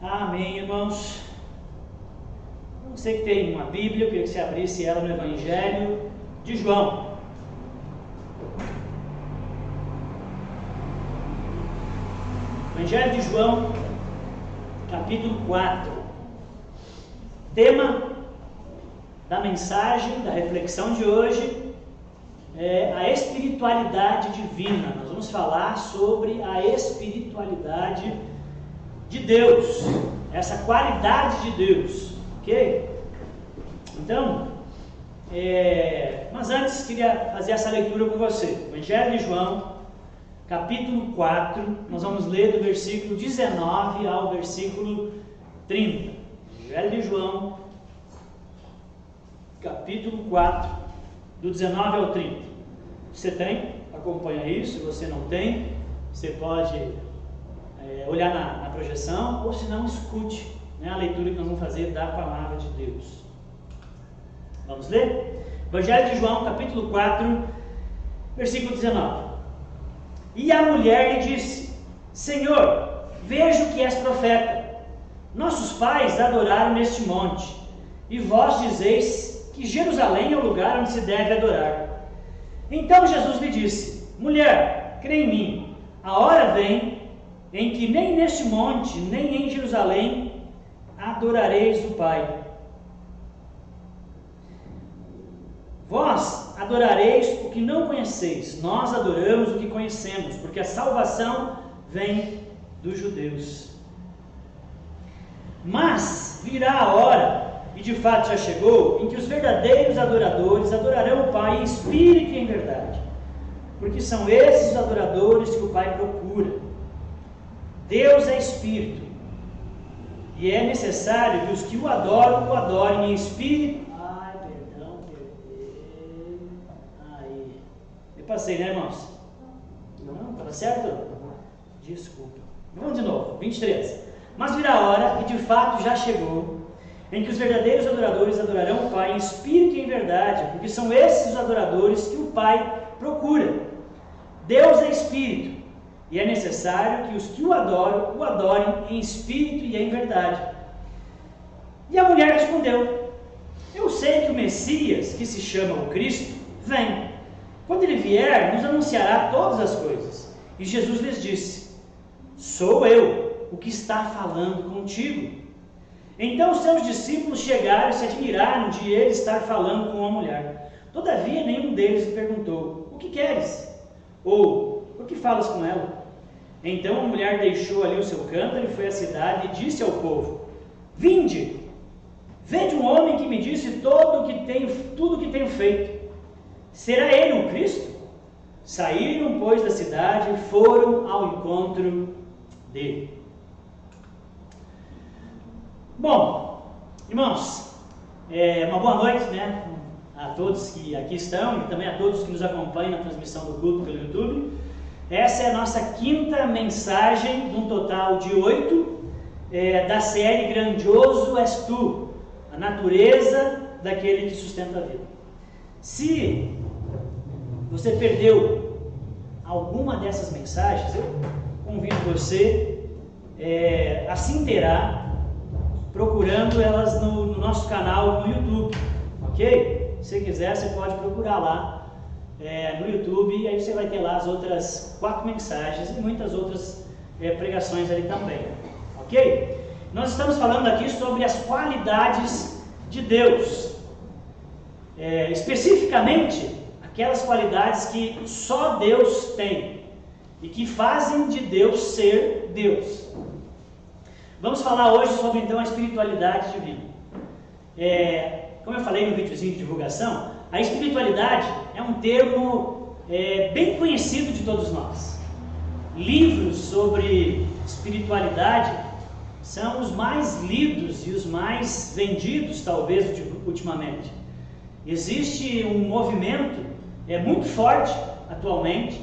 Amém, irmãos. Você que tem uma Bíblia, eu queria que você abrisse ela no Evangelho de João. Evangelho de João, capítulo 4. Tema da mensagem, da reflexão de hoje é a espiritualidade divina. Nós vamos falar sobre a espiritualidade de Deus, essa qualidade de Deus, ok? Então, mas antes queria fazer essa leitura com você. Evangelho de João, capítulo 4, nós vamos ler do versículo 19 ao versículo 30. Evangelho de João, capítulo 4, do 19 ao 30. Você tem? Acompanha isso. Se você não tem, você pode olhar na projeção, ou se não, escute a leitura que nós vamos fazer da palavra de Deus. Vamos ler? Evangelho de João, capítulo 4, versículo 19. E a mulher lhe disse: Senhor, vejo que és profeta. Nossos pais adoraram neste monte, e vós dizeis que Jerusalém é o lugar onde se deve adorar. Então Jesus lhe disse: Mulher, crê em mim, a hora vem em que nem neste monte, nem em Jerusalém adorareis o Pai. Vós adorareis o que não conheceis, nós adoramos o que conhecemos, porque a salvação vem dos judeus. Mas virá a hora, e de fato já chegou, em que os verdadeiros adoradores adorarão o Pai em espírito e em verdade, porque são esses os adoradores que o Pai procura. Deus é espírito, e é necessário que os que o adorem em espírito. Eu passei, né, irmãos? Não, estava certo? Desculpa. Vamos de novo, 23. Mas virá a hora, e de fato já chegou, em que os verdadeiros adoradores adorarão o Pai em espírito e em verdade, porque são esses os adoradores que o Pai procura. Deus é espírito, e é necessário que os que o adorem em espírito e em verdade. E a mulher respondeu: Eu sei que o Messias, que se chama o Cristo, vem. Quando ele vier, nos anunciará todas as coisas. E Jesus lhes disse: Sou eu o que está falando contigo. Então os seus discípulos chegaram e se admiraram de ele estar falando com a mulher. Todavia nenhum deles lhe perguntou: O que queres? Ou por que falas com ela? Então a mulher deixou ali o seu cântaro e foi à cidade e disse ao povo: Vinde, vede um homem que me disse tudo o que tenho feito. Será ele o Cristo? Saíram, pois, da cidade e foram ao encontro dele. Bom, irmãos, uma boa noite, a todos que aqui estão e também a todos que nos acompanham na transmissão do culto pelo YouTube. Essa é a nossa quinta mensagem, de um total de 8, da série Grandioso És Tu, a natureza daquele que sustenta a vida. Se você perdeu alguma dessas mensagens, eu convido você a se inteirar, procurando elas no nosso canal no YouTube, ok? Se quiser, você pode procurar lá no YouTube, e aí você vai ter lá as outras 4 mensagens e muitas outras pregações ali também, ok? Nós estamos falando aqui sobre as qualidades de Deus, especificamente aquelas qualidades que só Deus tem e que fazem de Deus ser Deus. Vamos falar hoje sobre então a espiritualidade divina. Como eu falei no videozinho de divulgação, a espiritualidade é um termo bem conhecido de todos nós. Livros sobre espiritualidade são os mais lidos e os mais vendidos, talvez, ultimamente. Existe um movimento muito forte atualmente,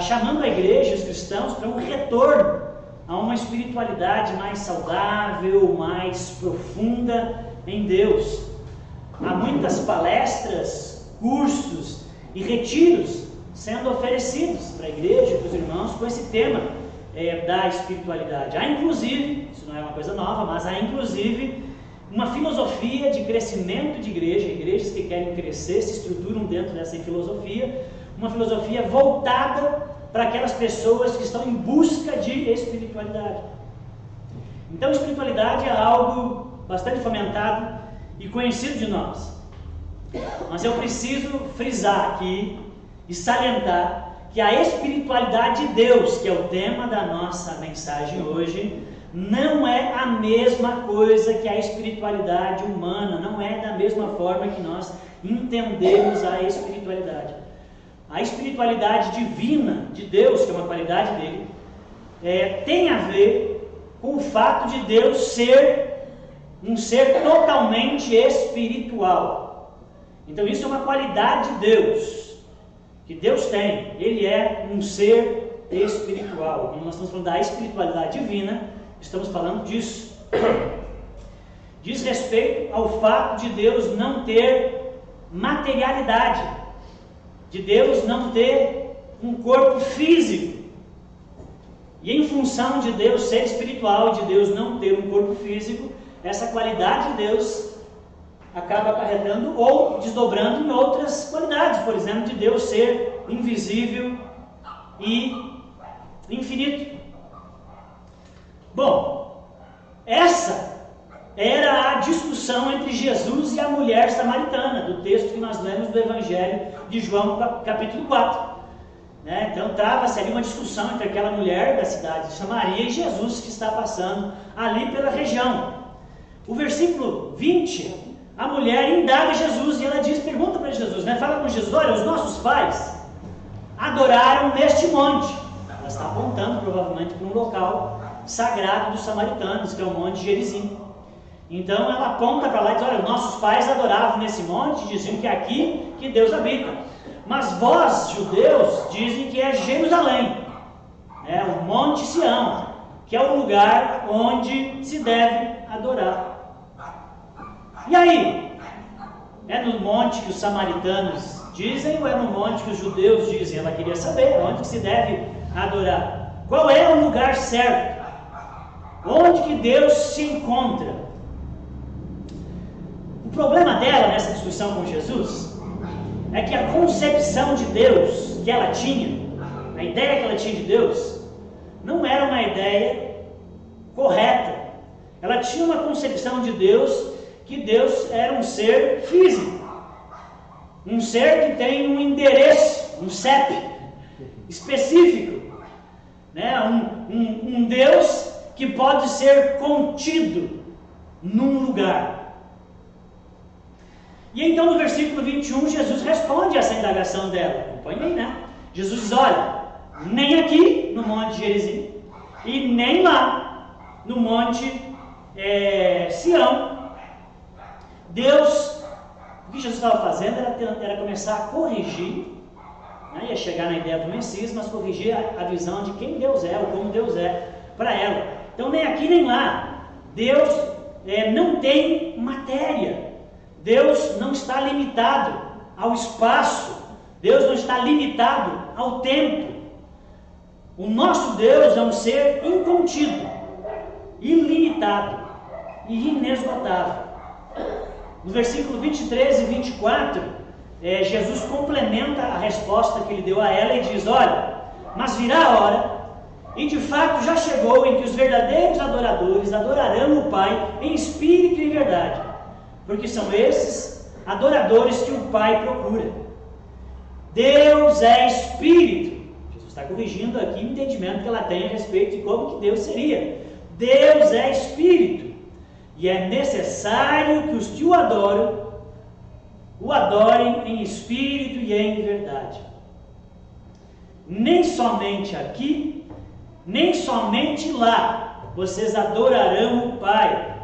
chamando a igreja, os cristãos, para um retorno a uma espiritualidade mais saudável, mais profunda em Deus. Há muitas palestras, cursos e retiros sendo oferecidos para a igreja e para os irmãos com esse tema, da espiritualidade. Há inclusive, isso não é uma coisa nova, mas há inclusive uma filosofia de crescimento de igreja, igrejas que querem crescer se estruturam dentro dessa filosofia, uma filosofia voltada para aquelas pessoas que estão em busca de espiritualidade. Então, espiritualidade é algo bastante fomentado e conhecido de nós. Mas eu preciso frisar aqui e salientar que a espiritualidade de Deus, que é o tema da nossa mensagem hoje, não é a mesma coisa que a espiritualidade humana, não é da mesma forma que nós entendemos a espiritualidade. A espiritualidade divina de Deus, que é uma qualidade dele, tem a ver com o fato de Deus ser um ser totalmente espiritual. Então isso é uma qualidade de Deus, que Deus tem. Ele é um ser espiritual. Quando nós estamos falando da espiritualidade divina, estamos falando disso. Diz respeito ao fato de Deus não ter materialidade, de Deus não ter um corpo físico. E em função de Deus ser espiritual e de Deus não ter um corpo físico, essa qualidade de Deus acaba acarretando ou desdobrando em outras qualidades. Por exemplo, de Deus ser invisível e infinito. Bom, essa era a discussão entre Jesus e a mulher samaritana, do texto que nós lemos do Evangelho de João, capítulo 4. Então trava-se ali uma discussão entre aquela mulher da cidade de Samaria e Jesus, que está passando ali pela região. O versículo 20, a mulher indaga Jesus e ela pergunta para Jesus, fala com Jesus: olha, os nossos pais adoraram neste monte. Ela está apontando provavelmente para um local sagrado dos samaritanos, que é o Monte Gerizim. Então ela aponta para lá e diz: olha, nossos pais adoravam nesse monte, diziam que é aqui que Deus habita. Mas vós, judeus, dizem que é Jerusalém, o Monte Sião, que é o lugar onde se deve adorar. E aí? É no monte que os samaritanos dizem ou é no monte que os judeus dizem? Ela queria saber onde que se deve adorar. Qual é o lugar certo? Onde que Deus se encontra? O problema dela nessa discussão com Jesus é que a concepção de Deus que ela tinha, a ideia que ela tinha de Deus, não era uma ideia correta. Ela tinha uma concepção de Deus, que Deus era um ser físico, um ser que tem um endereço, um CEP específico, um Deus que pode ser contido num lugar. E então no versículo 21 Jesus responde a essa indagação dela. Acompanhe aí, Jesus diz: olha, nem aqui no Monte Gerizim e nem lá no Monte Sião, Deus, o que Jesus estava fazendo era começar a corrigir, ia chegar na ideia do Messias, mas corrigir a visão de quem Deus é, ou como Deus é para ela. Então nem aqui nem lá, Deus não tem matéria, Deus não está limitado ao espaço, Deus não está limitado ao tempo. O nosso Deus é um ser incontido, ilimitado e inesgotável. No versículo 23 e 24, Jesus complementa a resposta que ele deu a ela e diz: olha, mas virá a hora, e de fato já chegou, em que os verdadeiros adoradores adorarão o Pai em espírito e em verdade, porque são esses adoradores que o Pai procura. Deus é espírito. Jesus está corrigindo aqui o entendimento que ela tem a respeito de como que Deus seria. Deus é espírito, e é necessário que os que o adorem em espírito e em verdade. Nem somente aqui, nem somente lá vocês adorarão o Pai,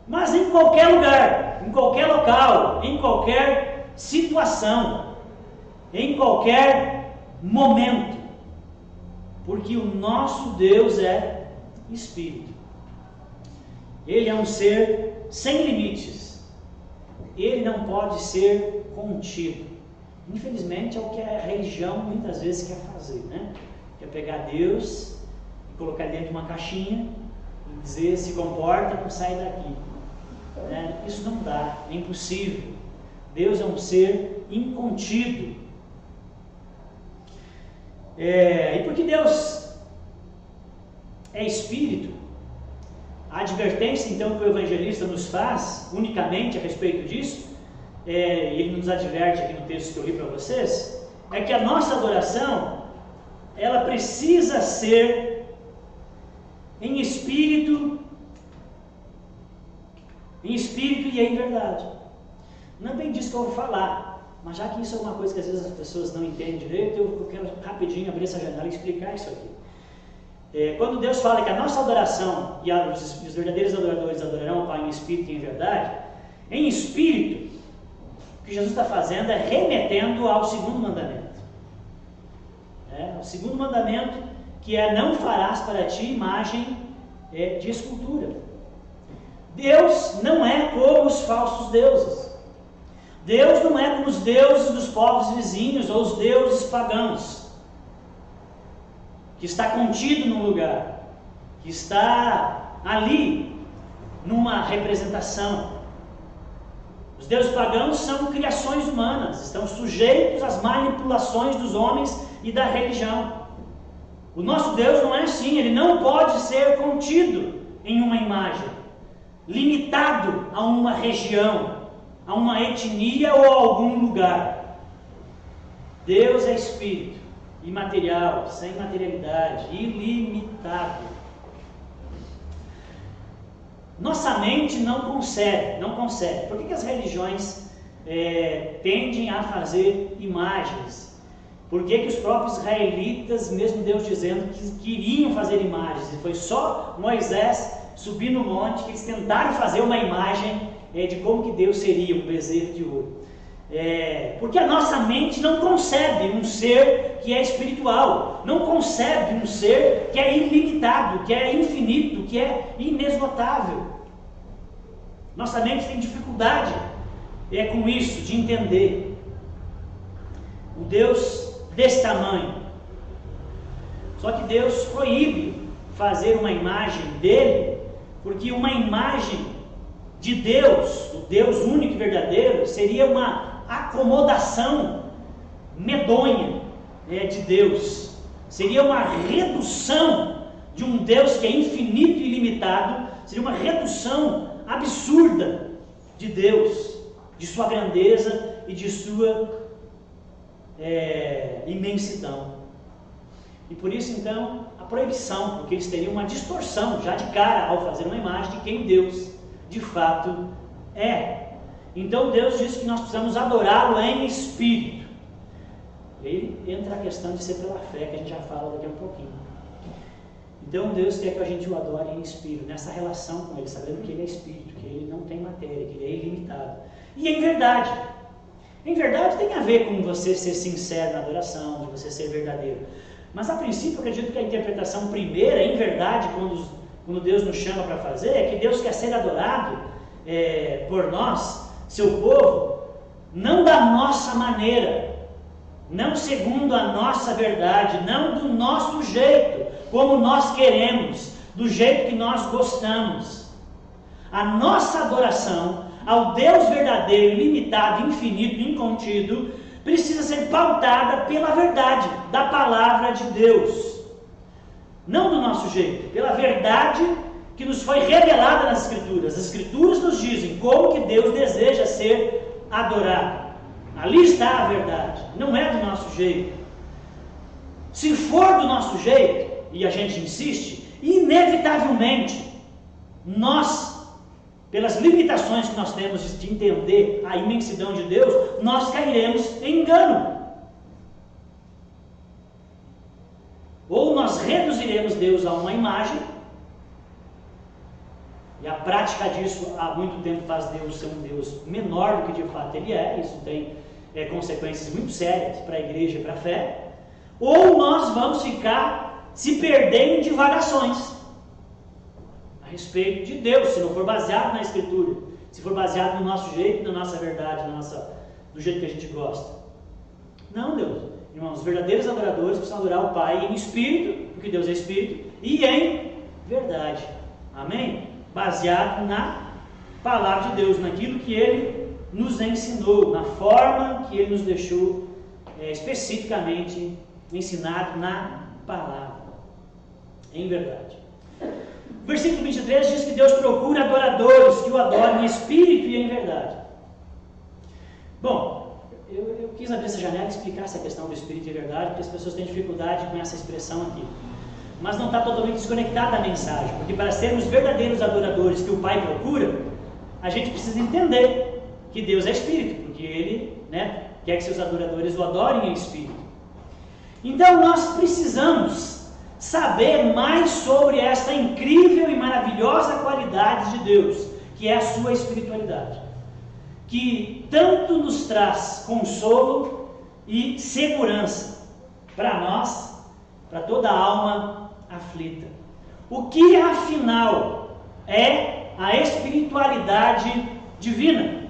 mas em qualquer lugar, em qualquer local, em qualquer situação, em qualquer momento, porque o nosso Deus é Espírito. Ele é um ser sem limites, ele não pode ser contido. Infelizmente é o que a religião muitas vezes quer fazer, quer pegar Deus colocar dentro de uma caixinha e dizer: se comporta, não sai daqui. Isso não dá, é impossível. Deus é um ser incontido. E porque Deus é Espírito, a advertência então que o evangelista nos faz unicamente a respeito disso, ele nos adverte aqui no texto que eu li para vocês, é que a nossa adoração, ela precisa ser em espírito e em verdade. Não é bem disso que eu vou falar, mas já que isso é uma coisa que às vezes as pessoas não entendem direito, eu quero rapidinho abrir essa janela e explicar isso aqui. Quando Deus fala que a nossa adoração e os verdadeiros adoradores adorarão o Pai em espírito e em espírito, o que Jesus está fazendo é remetendo ao segundo mandamento. O segundo mandamento, que é: não farás para ti imagem de escultura. Deus não é como os falsos deuses. Deus não é como os deuses dos povos vizinhos ou os deuses pagãos, que está contido num lugar, que está ali numa representação. Os deuses pagãos são criações humanas, estão sujeitos às manipulações dos homens e da religião. O nosso Deus não é assim, ele não pode ser contido em uma imagem, limitado a uma região, a uma etnia ou a algum lugar. Deus é espírito, imaterial, sem materialidade, ilimitado. Nossa mente não concebe. Por que as religiões tendem a fazer imagens? Por que os próprios israelitas, mesmo Deus dizendo que queriam fazer imagens, e foi só Moisés subir no monte que eles tentaram fazer uma imagem de como que Deus seria, um bezerro de ouro? Porque a nossa mente não concebe um ser que é espiritual, não concebe um ser que é ilimitado, que é infinito, que é inesgotável. Nossa mente tem dificuldade com isso, de entender um Deus desse tamanho. Só que Deus proíbe fazer uma imagem dele, porque uma imagem de Deus, o Deus único e verdadeiro, seria uma acomodação medonha de Deus, seria uma redução de um Deus que é infinito e ilimitado, seria uma redução absurda de Deus, de sua grandeza e de sua imensidão. E por isso então a proibição, porque eles teriam uma distorção já de cara ao fazer uma imagem de quem Deus de fato é. Então Deus diz que nós precisamos adorá-lo em espírito. E aí entra a questão de ser pela fé, que a gente já fala daqui a um pouquinho. Então Deus quer que a gente o adore em espírito, nessa relação com Ele, sabendo que Ele é espírito, que Ele não tem matéria, que Ele é ilimitado. E em verdade. Em verdade tem a ver com você ser sincero na adoração, de você ser verdadeiro. Mas a princípio eu acredito que a interpretação primeira, em verdade, quando Deus nos chama para fazer, é que Deus quer ser adorado por nós, seu povo, não da nossa maneira, não segundo a nossa verdade, não do nosso jeito, como nós queremos, do jeito que nós gostamos. A nossa adoração ao Deus verdadeiro, ilimitado, infinito, incontido, precisa ser pautada pela verdade da palavra de Deus. Não do nosso jeito, pela verdade que nos foi revelada nas Escrituras. As Escrituras nos dizem como que Deus deseja ser adorado. Ali está a verdade, não é do nosso jeito. Se for do nosso jeito, e a gente insiste, inevitavelmente, nós, pelas limitações que nós temos de entender a imensidão de Deus, nós cairemos em engano. Ou nós reduziremos Deus a uma imagem, e a prática disso há muito tempo faz Deus ser um Deus menor do que de fato Ele é. Isso tem consequências muito sérias para a igreja e para a fé. Ou nós vamos ficar se perder em divagações a respeito de Deus, se não for baseado na Escritura, se for baseado no nosso jeito, na nossa verdade, do jeito que a gente gosta. Não, Deus. Irmãos, os verdadeiros adoradores precisam adorar o Pai em espírito, porque Deus é espírito, e em verdade. Amém? Baseado na palavra de Deus, naquilo que Ele nos ensinou, na forma que Ele nos deixou especificamente ensinado na palavra, em verdade. O versículo 23 diz que Deus procura adoradores que o adorem em espírito e em verdade. Bom, eu quis abrir essa janela e explicar essa questão do espírito e verdade, porque as pessoas têm dificuldade com essa expressão aqui. Mas não está totalmente desconectada da mensagem, porque para sermos verdadeiros adoradores que o Pai procura, a gente precisa entender que Deus é espírito, porque Ele quer que seus adoradores o adorem em espírito. Então nós precisamos saber mais sobre esta incrível e maravilhosa qualidade de Deus, que é a sua espiritualidade, que tanto nos traz consolo e segurança para nós, para toda a alma aflita. O que afinal é a espiritualidade divina?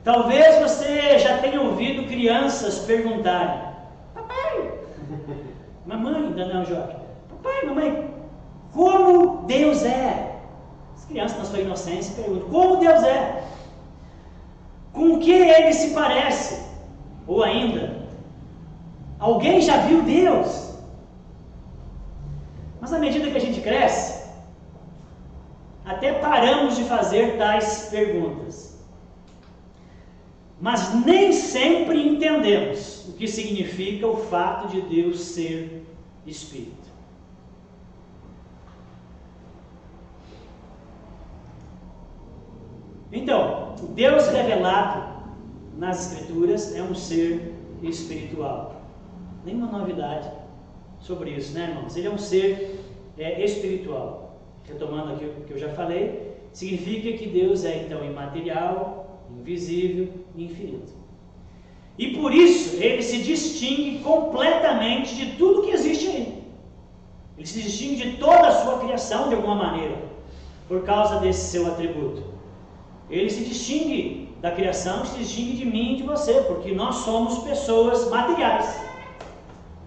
Talvez você já tenha ouvido crianças perguntarem: papai, mamãe, ainda não, Jorge, papai, mamãe, como Deus é? As crianças na sua inocência perguntam: como Deus é? Com que Ele se parece? Ou ainda, alguém já viu Deus? Mas à medida que a gente cresce, até paramos de fazer tais perguntas. Mas nem sempre entendemos o que significa o fato de Deus ser Espírito. Então, o Deus revelado nas Escrituras é um ser espiritual. Nenhuma novidade sobre isso, né, irmãos? Ele é um ser espiritual. Retomando aqui o que eu já falei, significa que Deus é então imaterial, invisível e infinito. E por isso ele se distingue completamente de tudo que existe aí. Ele se distingue de toda a sua criação de alguma maneira, por causa desse seu atributo. Ele se distingue da criação, se distingue de mim e de você, porque nós somos pessoas materiais,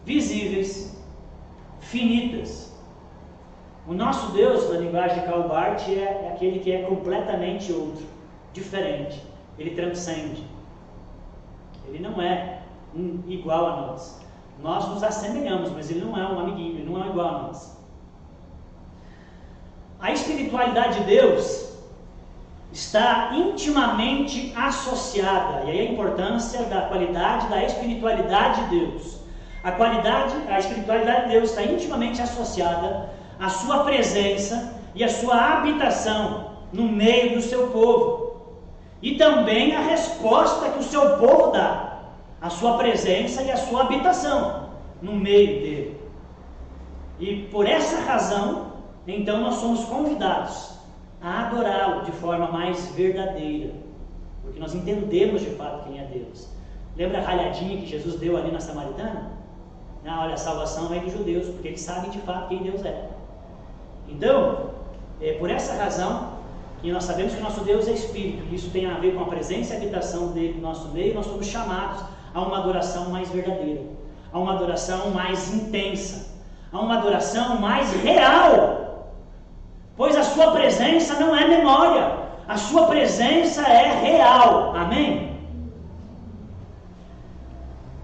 visíveis, finitas. O nosso Deus, na linguagem de Karl Barth, é aquele que é completamente outro, diferente. Ele transcende. Ele não é igual a nós. Nós nos assemelhamos, mas ele não é um amiguinho, ele não é igual a nós. A espiritualidade de Deus está intimamente associada, e aí a importância da qualidade da espiritualidade de Deus. A espiritualidade de Deus está intimamente associada à sua presença e à sua habitação no meio do seu povo. E também a resposta que o seu povo dá, a sua presença e a sua habitação no meio dele. E por essa razão, então nós somos convidados a adorá-lo de forma mais verdadeira, porque nós entendemos de fato quem é Deus. Lembra a ralhadinha que Jesus deu ali na Samaritana? Olha, a salvação vem dos judeus, porque eles sabem de fato quem Deus é. Então, por essa razão, que nós sabemos que o nosso Deus é Espírito, e isso tem a ver com a presença e a habitação dele no nosso meio, nós somos chamados a uma adoração mais verdadeira, a uma adoração mais intensa, a uma adoração mais real, pois a sua presença não é memória, a sua presença é real, amém?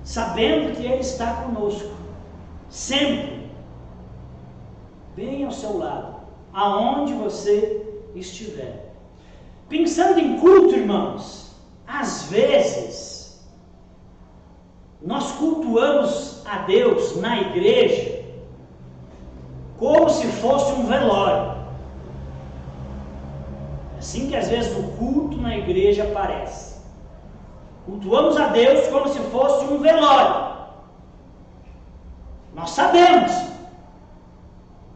Sabendo que Ele está conosco, sempre, bem ao seu lado, aonde você estiver. Pensando em culto, irmãos, às vezes nós cultuamos a Deus na igreja como se fosse um velório. Assim que às vezes o culto na igreja parece. Cultuamos a Deus como se fosse um velório. Nós sabemos.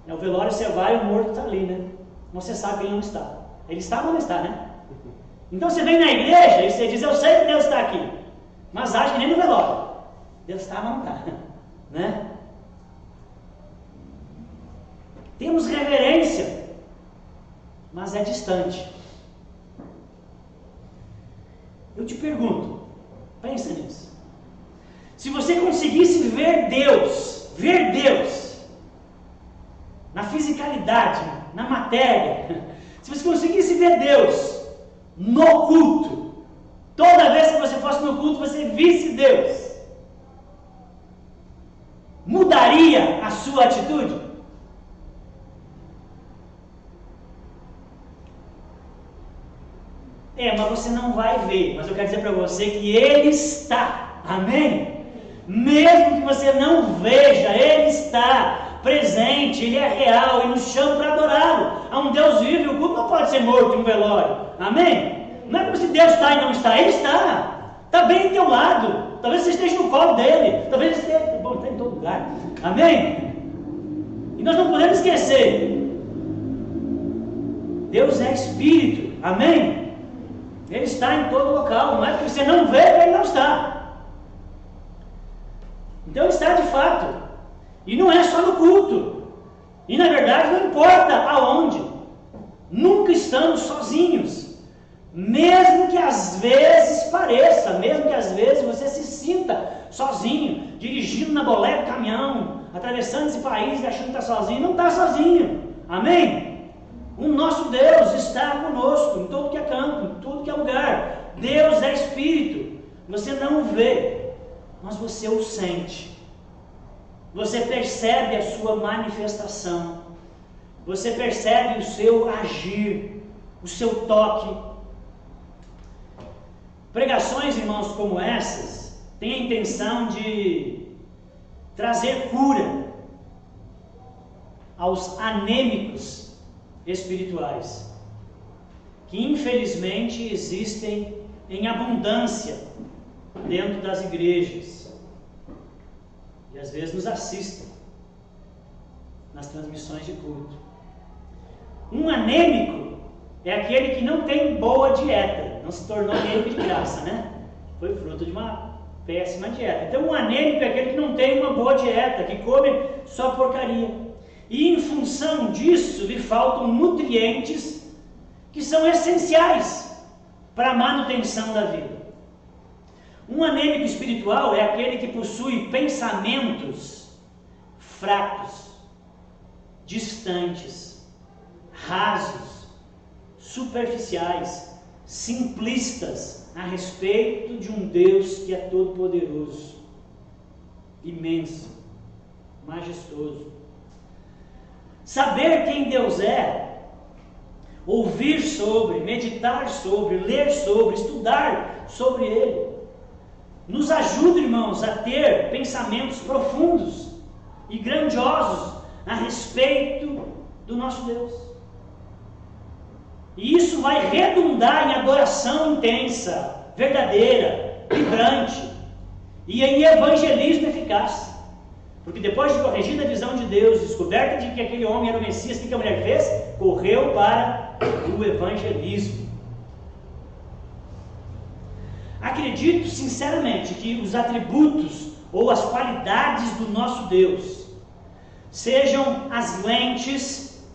No velório você vai e o morto está ali, né? Você sabe que ele não está. Ele está ou não está, né? Então você vem na igreja e você diz: eu sei que Deus está aqui, mas age que nem no velório. Deus está, mas não está, né? Temos reverência, mas é distante. Eu te pergunto, pensa nisso. Se você conseguisse ver Deus na fisicalidade, na matéria, se você conseguisse ver Deus no culto, toda vez que você fosse no culto, você visse Deus, mudaria a sua atitude? Mas você não vai ver. Mas eu quero dizer para você que Ele está. Amém? Mesmo que você não veja, Ele está presente, Ele é real e nos chama para adorá-lo. Há um Deus vivo, o culto não pode ser morto em um velório. Amém? Não é como se Deus está e não está. Ele está. Está bem do teu lado. Talvez você esteja no colo dele. Talvez ele esteja... Bom, está em todo lugar. Amém? E nós não podemos esquecer. Deus é Espírito. Amém? Ele está em todo local. Não é porque você não vê que Ele não está. Então Ele está de fato. E não é só no culto. E na verdade não importa aonde. Nunca estamos sozinhos. Mesmo que às vezes pareça, mesmo que às vezes você se sinta sozinho, dirigindo na bolé do caminhão, atravessando esse país e achando que está sozinho, não está sozinho. Amém? O nosso Deus está conosco, em tudo que é campo, em tudo que é lugar. Deus é Espírito. Você não o vê, mas você o sente. Você percebe a sua manifestação. Você percebe o seu agir, o seu toque. Pregações, irmãos, como essas, têm a intenção de trazer cura aos anêmicos espirituais, que infelizmente existem em abundância dentro das igrejas, e às vezes nos assistem nas transmissões de culto. Um anêmico é aquele que não tem boa dieta, não se tornou anêmico de graça, né? Foi fruto de uma péssima dieta. Então, um anêmico é aquele que não tem uma boa dieta, que come só porcaria. E em função disso, lhe faltam nutrientes que são essenciais para a manutenção da vida. Um anêmico espiritual é aquele que possui pensamentos fracos, distantes, rasos, superficiais, simplistas a respeito de um Deus que é todo-poderoso, imenso, majestoso. Saber quem Deus é, ouvir sobre, meditar sobre, ler sobre, estudar sobre Ele, nos ajuda, irmãos, a ter pensamentos profundos e grandiosos a respeito do nosso Deus. E isso vai redundar em adoração intensa, verdadeira, vibrante, e em evangelismo eficaz. Porque depois de corrigida a visão de Deus, descoberta de que aquele homem era o Messias, o que a mulher fez? Correu para o evangelismo. Acredito sinceramente que os atributos ou as qualidades do nosso Deus sejam as lentes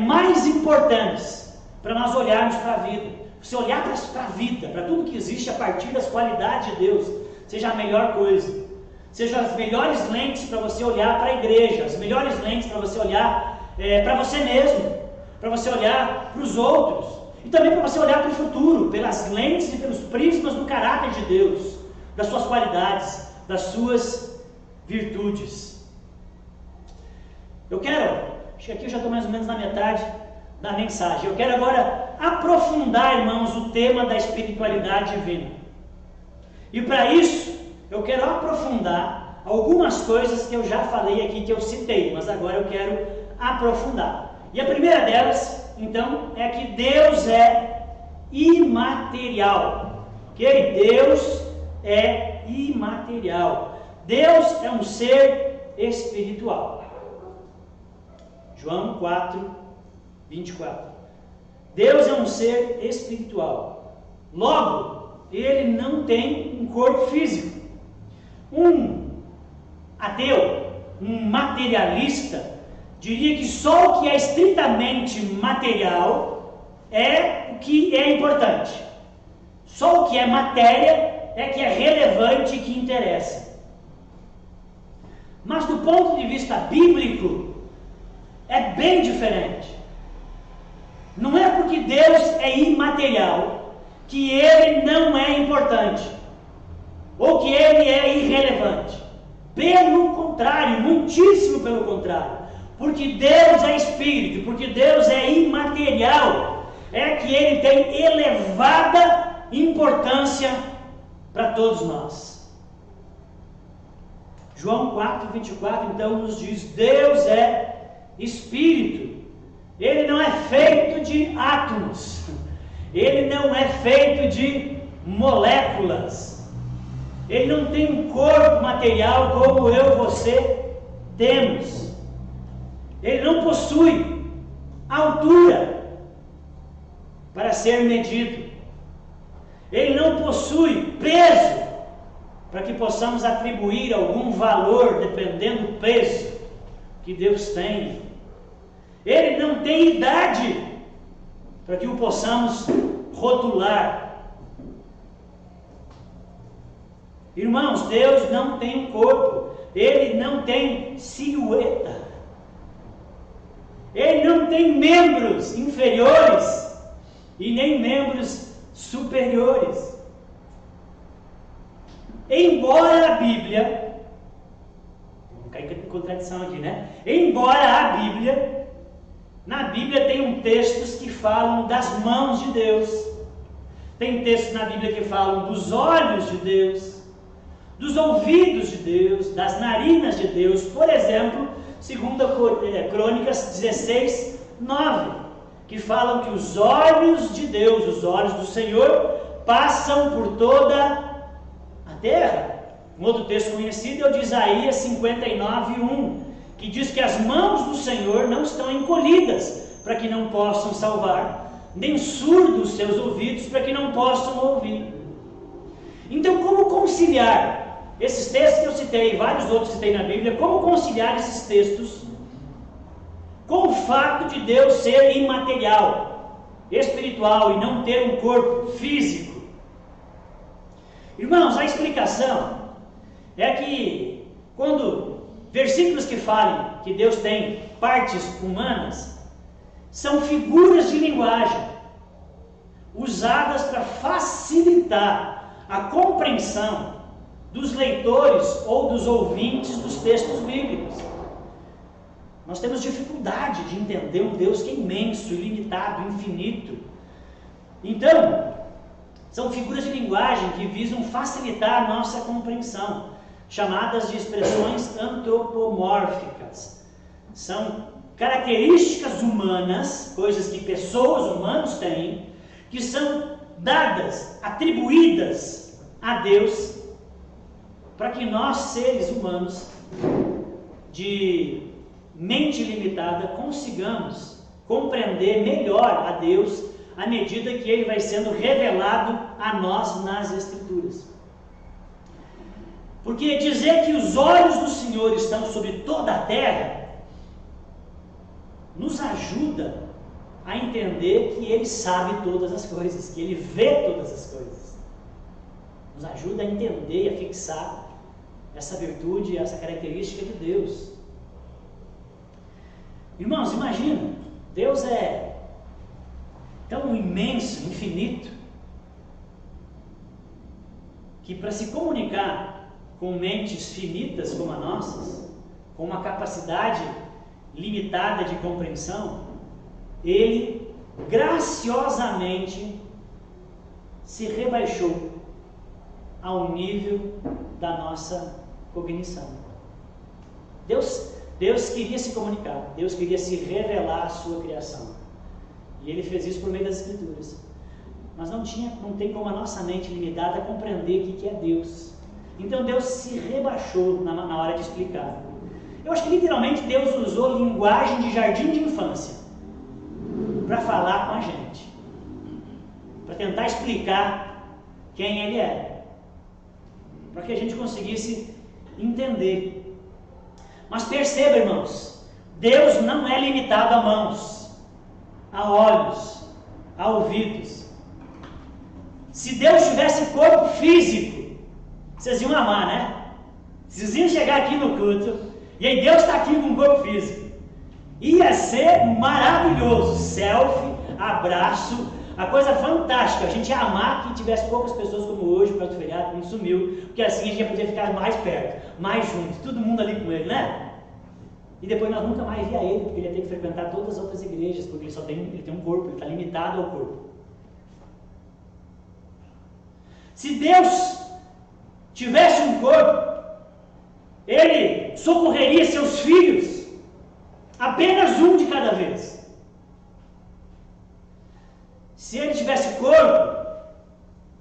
mais importantes para nós olharmos para a vida. Você olhar para a vida, para tudo que existe a partir das qualidades de Deus, seja a melhor coisa. Sejam as melhores lentes para você olhar para a igreja, as melhores lentes para você olhar para você mesmo, para você olhar para os outros, e também para você olhar para o futuro, pelas lentes e pelos prismas do caráter de Deus, das suas qualidades, das suas virtudes. Acho que aqui eu já estou mais ou menos na metade da mensagem. Eu quero agora aprofundar, irmãos, o tema da espiritualidade divina. E para isso, eu quero aprofundar algumas coisas que eu já falei aqui, que eu citei, mas agora eu quero aprofundar. E a primeira delas, então, é que Deus é imaterial. Ok? Deus é imaterial. Deus é um ser espiritual. João 4, 24. Deus é um ser espiritual. Logo, Ele não tem um corpo físico. Um ateu, um materialista, diria que só o que é estritamente material é o que é importante. Só o que é matéria é que é relevante e que interessa. Mas do ponto de vista bíblico, é bem diferente. Não é porque Deus é imaterial que Ele não é importante, ou que Ele é irrelevante. Pelo contrário, muitíssimo pelo contrário. Porque Deus é Espírito, porque Deus é imaterial, é que Ele tem elevada importância para todos nós. João 4:24 então nos diz: Deus é Espírito. Ele não é feito de átomos, Ele não é feito de moléculas, Ele não tem um corpo material como eu e você temos. Ele não possui altura para ser medido. Ele não possui peso para que possamos atribuir algum valor dependendo do peso que Deus tem. Ele não tem idade para que o possamos rotular. Irmãos, Deus não tem um corpo, Ele não tem silhueta, Ele não tem membros inferiores e nem membros superiores. Embora a Bíblia, vou cair em contradição aqui, né? Embora a Bíblia, na Bíblia tem textos que falam das mãos de Deus, tem textos na Bíblia que falam dos olhos de Deus, dos ouvidos de Deus, das narinas de Deus. Por exemplo, 2 Crônicas 16:9, que falam que os olhos de Deus, os olhos do Senhor, passam por toda a terra. Um outro texto conhecido é o de Isaías 59:1, que diz que as mãos do Senhor não estão encolhidas para que não possam salvar, nem surdos seus ouvidos para que não possam ouvir. Então, como conciliar esses textos que eu citei, vários outros que citei na Bíblia, como conciliar esses textos com o fato de Deus ser imaterial, espiritual e não ter um corpo físico? Irmãos, a explicação é que quando versículos que falem que Deus tem partes humanas, são figuras de linguagem usadas para facilitar a compreensão dos leitores ou dos ouvintes dos textos bíblicos. Nós temos dificuldade de entender um Deus que é imenso, ilimitado, infinito. Então, são figuras de linguagem que visam facilitar a nossa compreensão, chamadas de expressões antropomórficas. São características humanas, coisas que pessoas humanas têm, que são dadas, atribuídas a Deus, para que nós, seres humanos, de mente limitada, consigamos compreender melhor a Deus à medida que Ele vai sendo revelado a nós nas Escrituras. Porque dizer que os olhos do Senhor estão sobre toda a terra nos ajuda a entender que Ele sabe todas as coisas, que Ele vê todas as coisas. Nos ajuda a entender e a fixar essa virtude, essa característica de Deus. Irmãos, imagina, Deus é tão imenso, infinito, que para se comunicar com mentes finitas como as nossas, com uma capacidade limitada de compreensão, Ele graciosamente se rebaixou ao nível da nossa cognição. Deus queria se comunicar, Deus queria se revelar à sua criação, e Ele fez isso por meio das Escrituras. Mas não tem como a nossa mente limitada compreender o que é Deus. Então Deus se rebaixou na hora de explicar. Eu acho que literalmente Deus usou linguagem de jardim de infância para falar com a gente, para tentar explicar quem Ele é, para que a gente conseguisse entender. Mas perceba, irmãos, Deus não é limitado a mãos, a olhos, a ouvidos. Se Deus tivesse corpo físico, vocês iam amar, né? Vocês iam chegar aqui no culto, e aí Deus está aqui com um corpo físico. Ia ser maravilhoso. Selfie, abraço, a coisa fantástica. A gente ia amar que tivesse poucas pessoas como hoje, por causa do feriado, quando sumiu, porque assim a gente ia poder ficar mais perto, mais juntos, todo mundo ali com ele, né? E depois nós nunca mais via ele, porque ele ia ter que frequentar todas as outras igrejas, porque ele tem um corpo, ele está limitado ao corpo. Se Deus tivesse um corpo, ele socorreria seus filhos, apenas um de cada vez. Se ele tivesse corpo,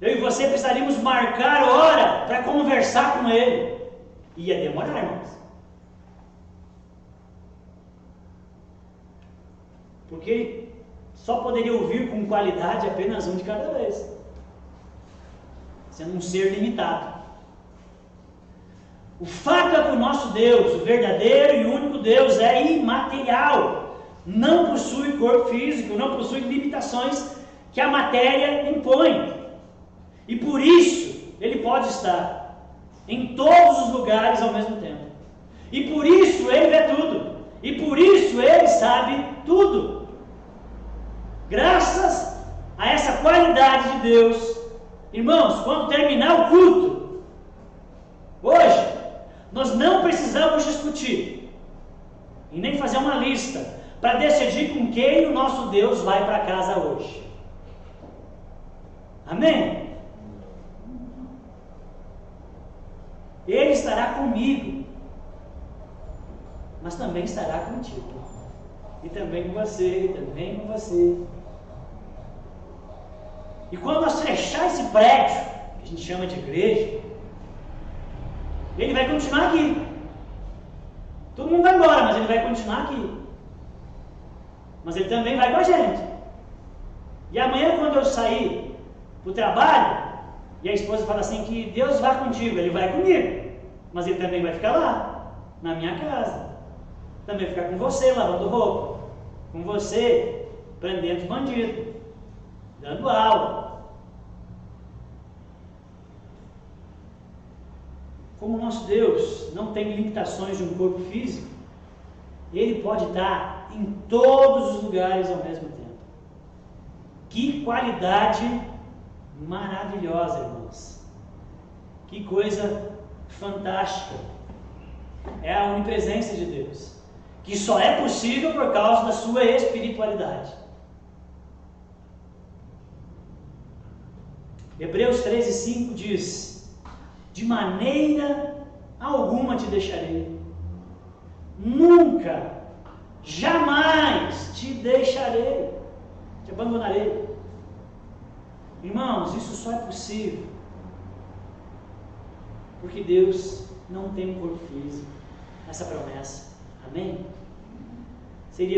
eu e você precisaríamos marcar hora para conversar com ele. Ia demorar, irmãos. Porque ele só poderia ouvir com qualidade apenas um de cada vez, sendo um ser limitado. O fato é que o nosso Deus, o verdadeiro e único Deus, é imaterial, não possui corpo físico, não possui limitações que a matéria impõe, e por isso ele pode estar em todos os lugares ao mesmo tempo, e por isso ele vê tudo, e por isso ele sabe tudo. Graças a essa qualidade de Deus, irmãos, quando terminar o culto hoje, nós não precisamos discutir e nem fazer uma lista para decidir com quem o nosso Deus vai para casa hoje. Amém? Ele estará comigo, mas também estará contigo, e também com você, e também com você. E quando nós fechar esse prédio, que a gente chama de igreja, ele vai continuar aqui. Todo mundo vai embora, mas ele vai continuar aqui. Mas ele também vai com a gente. E amanhã, quando eu sair para o trabalho, e a esposa fala assim, que Deus vá contigo, ele vai comigo. Mas ele também vai ficar lá, na minha casa. Também ficar com você, lavando roupa. Com você, prendendo bandido. Dando aula. Como o nosso Deus não tem limitações de um corpo físico, ele pode estar em todos os lugares ao mesmo tempo. Que qualidade maravilhosa, irmãos. Que coisa fantástica. É a onipresença de Deus, que só é possível por causa da sua espiritualidade. Hebreus 13:5 diz: de maneira alguma te deixarei, nunca, jamais te deixarei, te abandonarei. Irmãos, isso só é possível porque Deus não tem um corpo físico. Essa promessa, amém?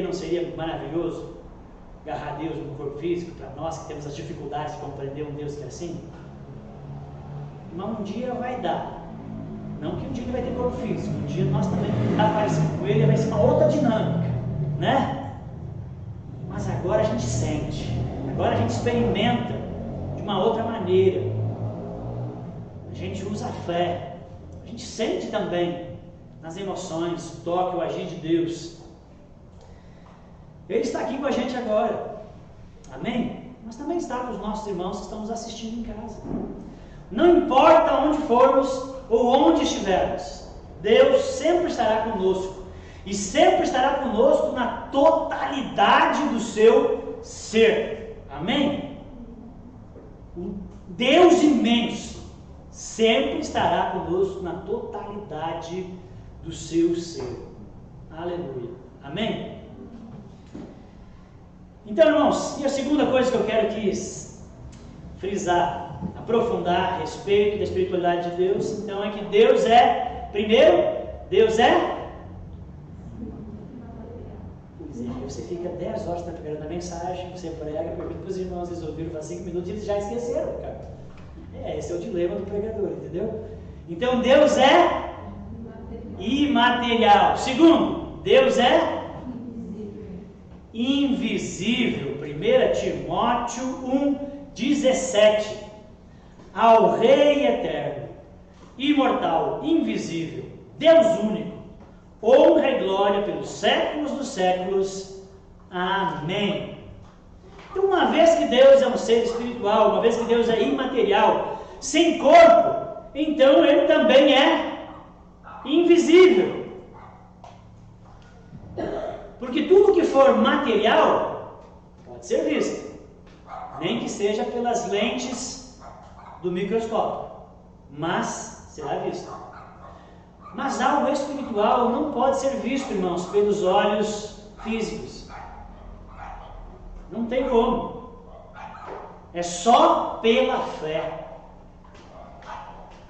Não seria maravilhoso agarrar Deus no corpo físico para nós que temos as dificuldades de compreender um Deus que é assim? Mas um dia vai dar. Não que um dia ele vai ter corpo físico, um dia nós também vamos estar parecido com ele, vai ser uma outra dinâmica, né? Mas agora a gente sente, agora a gente experimenta de uma outra maneira. A gente usa a fé, a gente sente também nas emoções, o toque, o agir de Deus. Ele está aqui com a gente agora, amém? Mas também está com os nossos irmãos que estão nos assistindo em casa. Não importa onde formos ou onde estivermos, Deus sempre estará conosco, e sempre estará conosco na totalidade do seu ser, amém? O Deus imenso sempre estará conosco na totalidade do seu ser, aleluia, amém? Então, irmãos, e a segunda coisa que eu quero aqui frisar, aprofundar a respeito da espiritualidade de Deus, então é que Deus é, primeiro, Deus é, pois é, você fica 10 horas preparando a mensagem, você prega, porque os irmãos eles ouviram faz 5 minutos e eles já esqueceram, cara. Esse é o dilema do pregador, entendeu? Então Deus é imaterial. Segundo, Deus é invisível. 1 Timóteo 1:17. Ao Rei eterno, imortal, invisível, Deus único, honra e glória pelos séculos dos séculos. Amém. Então, uma vez que Deus é um ser espiritual, uma vez que Deus é imaterial, sem corpo, então Ele também é invisível. Porque tudo que for material pode ser visto, nem que seja pelas lentes do microscópio, mas será visto. Mas algo espiritual não pode ser visto, irmãos, pelos olhos físicos. Não tem como. É só pela fé.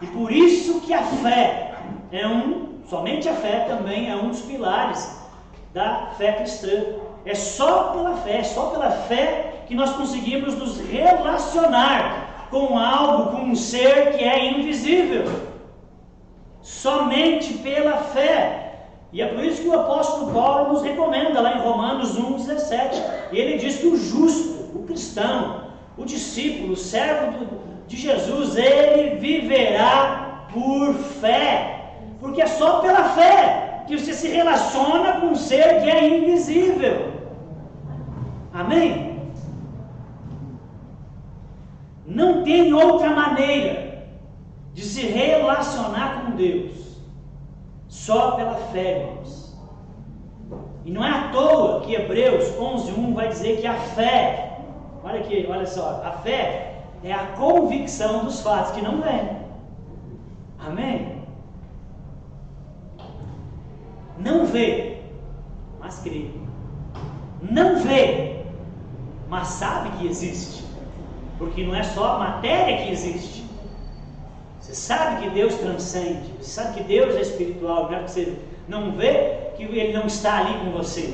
E por isso que a fé somente a fé também é um dos pilares da fé cristã. É só pela fé que nós conseguimos nos relacionar com algo, com um ser que é invisível. Somente pela fé. E é por isso que o apóstolo Paulo nos recomenda lá em Romanos 1,17. Ele diz que o justo, o cristão, o discípulo, o servo de Jesus, ele viverá por fé. Porque é só pela fé que você se relaciona com um ser que é invisível. Amém? Não tem outra maneira de se relacionar com Deus, só pela fé, irmãos. E não é à toa que Hebreus 11:1 vai dizer que a fé, olha aqui, olha só, a fé é a convicção dos fatos que não vêm. Amém? Não vê, mas crê. Não vê, mas sabe que existe. Porque não é só a matéria que existe. Você sabe que Deus transcende. Você sabe que Deus é espiritual. Não é porque você não vê que Ele não está ali com você.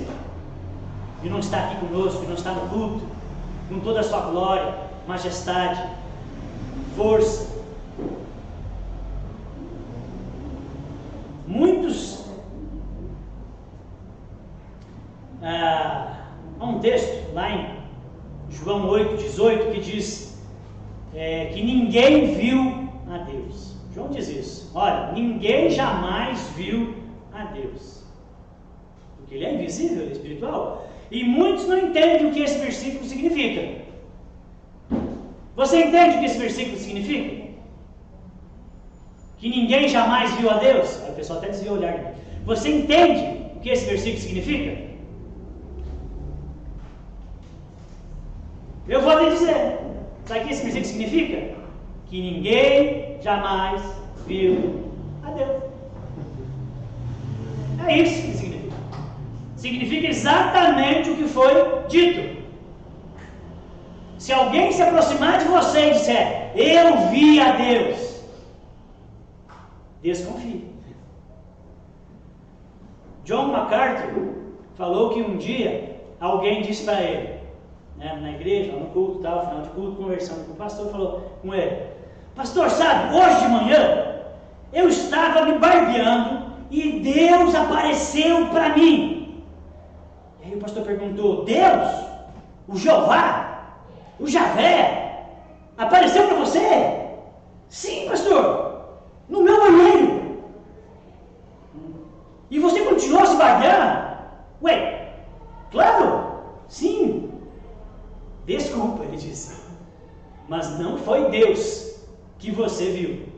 Ele não está aqui conosco. Ele não está no culto. Com toda a sua glória, majestade, força. Muitos... há um texto lá em João 8,18 que diz que ninguém viu a Deus. João diz isso. Olha, ninguém jamais viu a Deus. Porque Ele é invisível, Ele é espiritual. E muitos não entendem o que esse versículo significa. Você entende o que esse versículo significa? Que ninguém jamais viu a Deus? Aí o pessoal até desvia o olhar. Você entende o que esse versículo significa? Eu vou lhe dizer. Sabe o que esse versículo significa? Que ninguém jamais viu a Deus. É isso que significa. Significa exatamente o que foi dito. Se alguém se aproximar de você e disser, eu vi a Deus, desconfie. John MacArthur falou que um dia alguém disse para ele, na igreja, no culto, tal, final de culto, conversando com o pastor, falou com ele, pastor, sabe, hoje de manhã eu estava me barbeando e Deus apareceu para mim. E aí o pastor perguntou, Deus? O Jeová? O Javé? Apareceu para você? Sim, pastor, no meu banheiro. E você continuou se barbeando? Ué, claro, sim. Desculpa, ele disse, mas não foi Deus que você viu.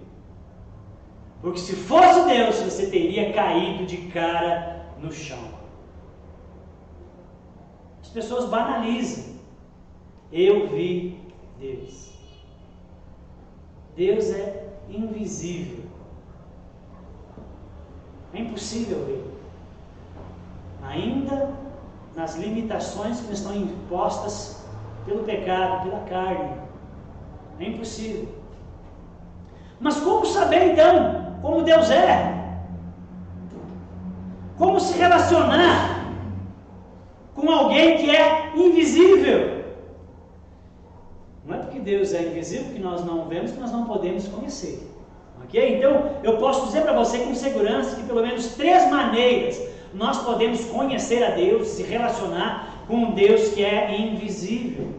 Porque se fosse Deus, você teria caído de cara no chão. As pessoas banalizam. Eu vi Deus. Deus é invisível. É impossível ver. Ainda nas limitações que estão impostas pelo pecado, pela carne. É impossível. Mas como saber então como Deus é? Como se relacionar com alguém que é invisível? Não é porque Deus é invisível que nós não vemos, que nós não podemos conhecer. Ok? Então, eu posso dizer para você com segurança que pelo menos 3 maneiras nós podemos conhecer a Deus, se relacionar com um Deus que é invisível.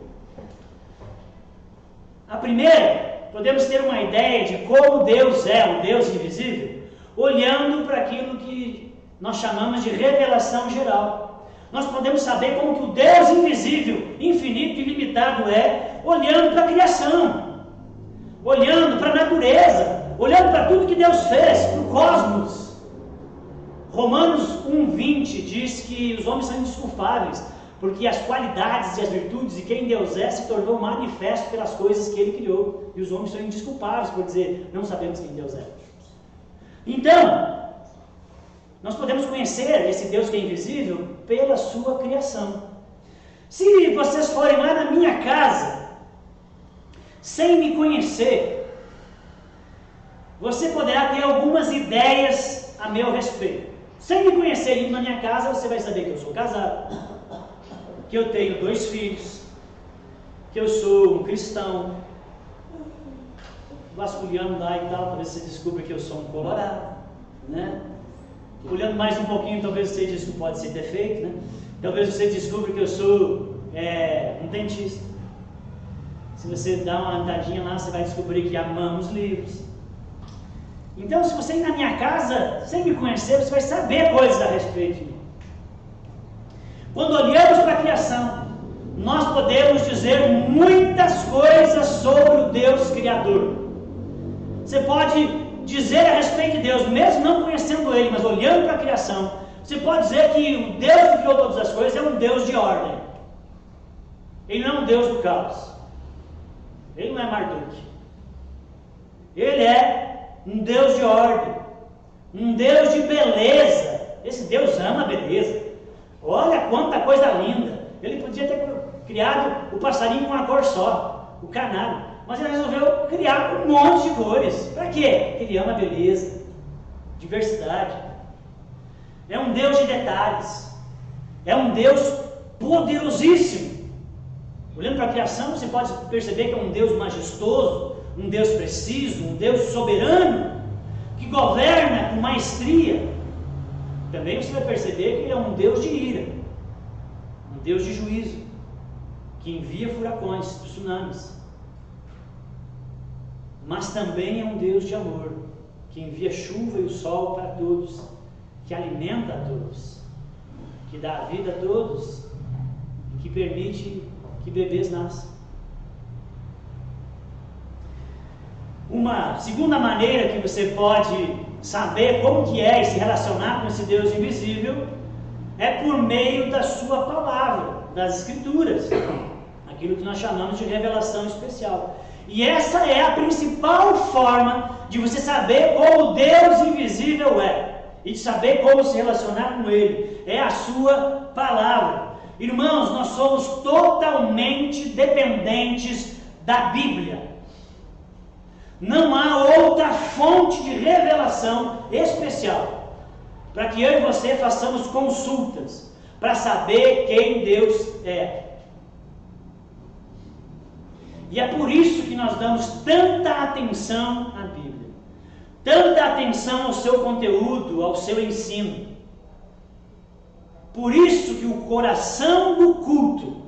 A primeira, podemos ter uma ideia de como Deus é, um Deus invisível, olhando para aquilo que nós chamamos de revelação geral. Nós podemos saber como que o Deus invisível, infinito e ilimitado olhando para a criação, olhando para a natureza, olhando para tudo que Deus fez, para o cosmos. Romanos 1,20 diz que os homens são indesculpáveis, porque as qualidades e as virtudes de quem Deus se tornou manifesto pelas coisas que Ele criou. E os homens são indesculpáveis por dizer, não sabemos quem Deus é. Então, nós podemos conhecer esse Deus que é invisível pela sua criação. Se vocês forem lá na minha casa, sem me conhecer, você poderá ter algumas ideias a meu respeito. Sem me conhecer, indo na minha casa, você vai saber que eu sou casado, que eu tenho 2 filhos, que eu sou um cristão, vasculhando lá e tal, talvez você descubra que eu sou um colorado, né? Olhando mais um pouquinho, talvez você descubra que pode ser defeito, né? Talvez você descubra que eu sou um dentista. Se você dá uma andadinha lá, você vai descobrir que amamos livros. Então, se você ir na minha casa, sem me conhecer, você vai saber coisas a respeito de mim. Quando olhamos para a criação, nós podemos dizer muitas coisas sobre o Deus Criador. Você pode dizer a respeito de Deus, mesmo não conhecendo Ele, mas olhando para a criação, você pode dizer que o Deus que criou todas as coisas é um Deus de ordem. Ele não é um Deus do caos. Ele não é Marduk. Ele é um Deus de ordem, um Deus de beleza. Esse Deus ama a beleza. Olha quanta coisa linda. Ele podia ter criado o passarinho com uma cor só, o canário, mas ele resolveu criar um monte de cores. Para quê? Porque ele ama a beleza, diversidade. É um Deus de detalhes. É um Deus poderosíssimo. Olhando para a criação, você pode perceber que é um Deus majestoso, um Deus preciso, um Deus soberano, que governa com maestria. Também você vai perceber que Ele é um Deus de ira, um Deus de juízo, que envia furacões, tsunamis. Mas também é um Deus de amor, que envia chuva e o sol para todos, que alimenta a todos, que dá a vida a todos e que permite que bebês nasçam. Uma segunda maneira que você pode saber como que é e se relacionar com esse Deus invisível é por meio da sua palavra, das Escrituras, aquilo que nós chamamos de revelação especial. E essa é a principal forma de você saber como Deus invisível é e de saber como se relacionar com Ele, é a sua palavra. Irmãos, nós somos totalmente dependentes da Bíblia. Não há outra fonte de revelação especial para que eu e você façamos consultas para saber quem Deus é. E é por isso que nós damos tanta atenção à Bíblia, tanta atenção ao seu conteúdo, ao seu ensino. Por isso que o coração do culto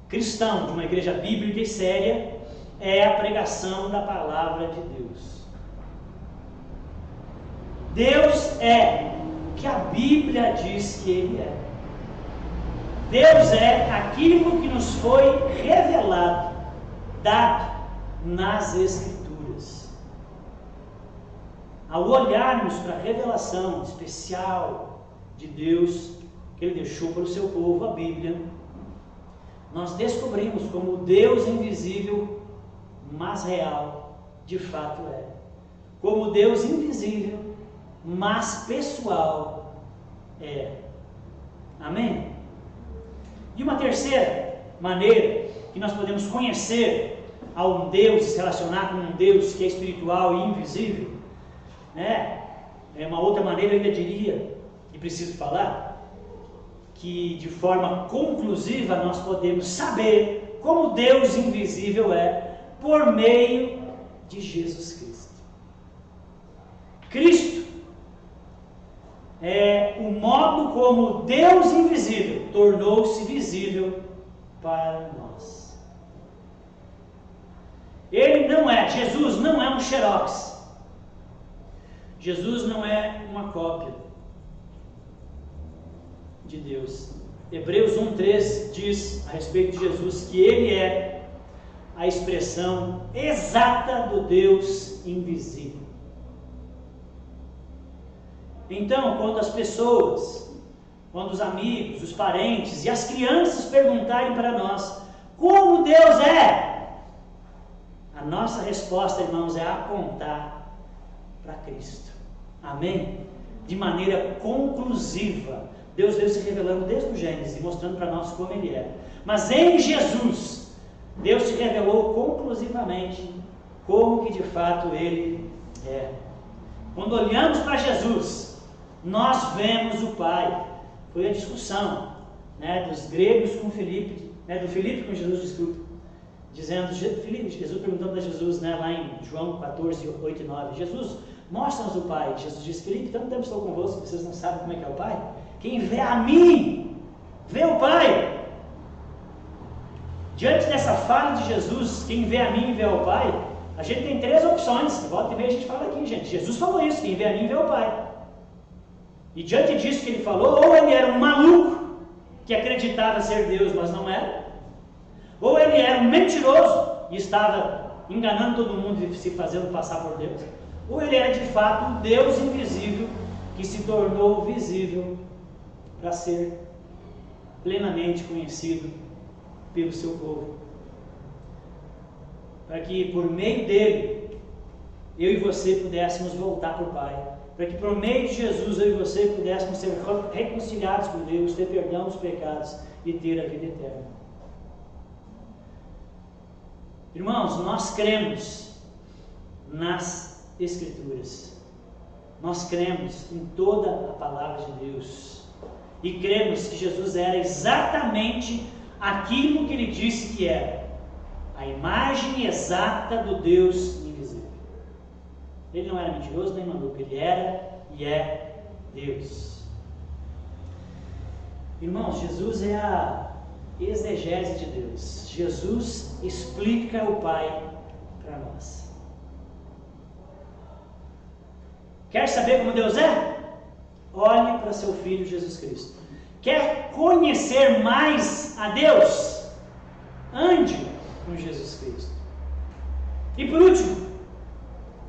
cristão, de uma igreja bíblica e séria, é a pregação da palavra de Deus. Deus é o que a Bíblia diz que Ele é. Deus é aquilo que nos foi revelado, dado nas Escrituras. Ao olharmos para a revelação especial de Deus que Ele deixou para o seu povo, a Bíblia, nós descobrimos como o Deus invisível, mas real, de fato é. Como o Deus invisível, mas pessoal é. Amém? E uma terceira maneira que nós podemos conhecer a um Deus, se relacionar com um Deus que é espiritual e invisível, né? É uma outra maneira, eu ainda diria, e preciso falar, que de forma conclusiva nós podemos saber como Deus invisível é por meio de Jesus Cristo. Cristo é o modo como Deus invisível tornou-se visível para nós. Jesus não é um xerox. Jesus não é uma cópia. de Deus. Hebreus 1:3 diz a respeito de Jesus que Ele é a expressão exata do Deus invisível. Então, quando as pessoas, quando os amigos, os parentes e as crianças perguntarem para nós como Deus é, a nossa resposta, irmãos, é apontar para Cristo. Amém? De maneira conclusiva. Deus veio se revelando desde o Gênesis, mostrando para nós como Ele é. Mas em Jesus, Deus se revelou conclusivamente como que de fato Ele é. Quando olhamos para Jesus, nós vemos o Pai. Foi a discussão, dos gregos com Filipe, do Filipe com Jesus, desculpa, dizendo, Jesus perguntando a Jesus, lá em João 14, 8 e 9, Jesus, mostra-nos o Pai. Jesus disse, Filipe, tanto tempo estou convosco, vocês não sabem como é que é o Pai? Quem vê a mim, vê o Pai. Diante dessa fala de Jesus, quem vê a mim vê o Pai, a gente tem três opções. Volta e meia a gente fala aqui, gente. Jesus falou isso, quem vê a mim vê o Pai. E diante disso que ele falou, ou ele era um maluco que acreditava ser Deus, mas não era, ou ele era um mentiroso e estava enganando todo mundo e se fazendo passar por Deus, ou ele era de fato um Deus invisível que se tornou visível para ser plenamente conhecido pelo seu povo, para que por meio dele eu e você pudéssemos voltar para o Pai, para que por meio de Jesus eu e você pudéssemos ser reconciliados com Deus, ter perdão dos pecados e ter a vida eterna. Irmãos, nós cremos nas Escrituras, nós cremos em toda a palavra de Deus e cremos que Jesus era exatamente aquilo que ele disse que era, a imagem exata do Deus invisível. Ele não era mentiroso nem maluco, ele era e é Deus. Irmãos, Jesus é a exegese de Deus. Jesus explica o Pai para nós. Quer saber como Deus é? Olhe para seu Filho Jesus Cristo. Quer conhecer mais a Deus? Ande com Jesus Cristo. E por último,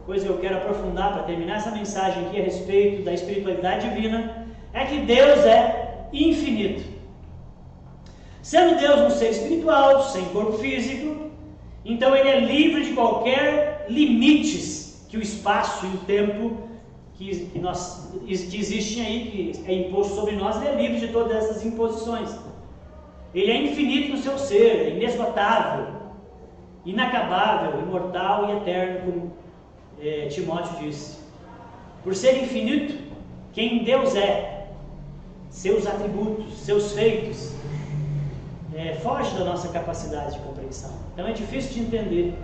coisa que eu quero aprofundar para terminar essa mensagem aqui a respeito da espiritualidade divina, é que Deus é infinito. Sendo Deus um ser espiritual, sem corpo físico, então Ele é livre de qualquer limites que o espaço e o tempo que existem aí, que é imposto sobre nós, Ele é livre de todas essas imposições. Ele é infinito no seu ser, é inesgotável, inacabável, imortal e eterno, como Timóteo disse. Por ser infinito, quem Deus é, seus atributos, seus feitos, foge da nossa capacidade de compreensão. Então é difícil de entender.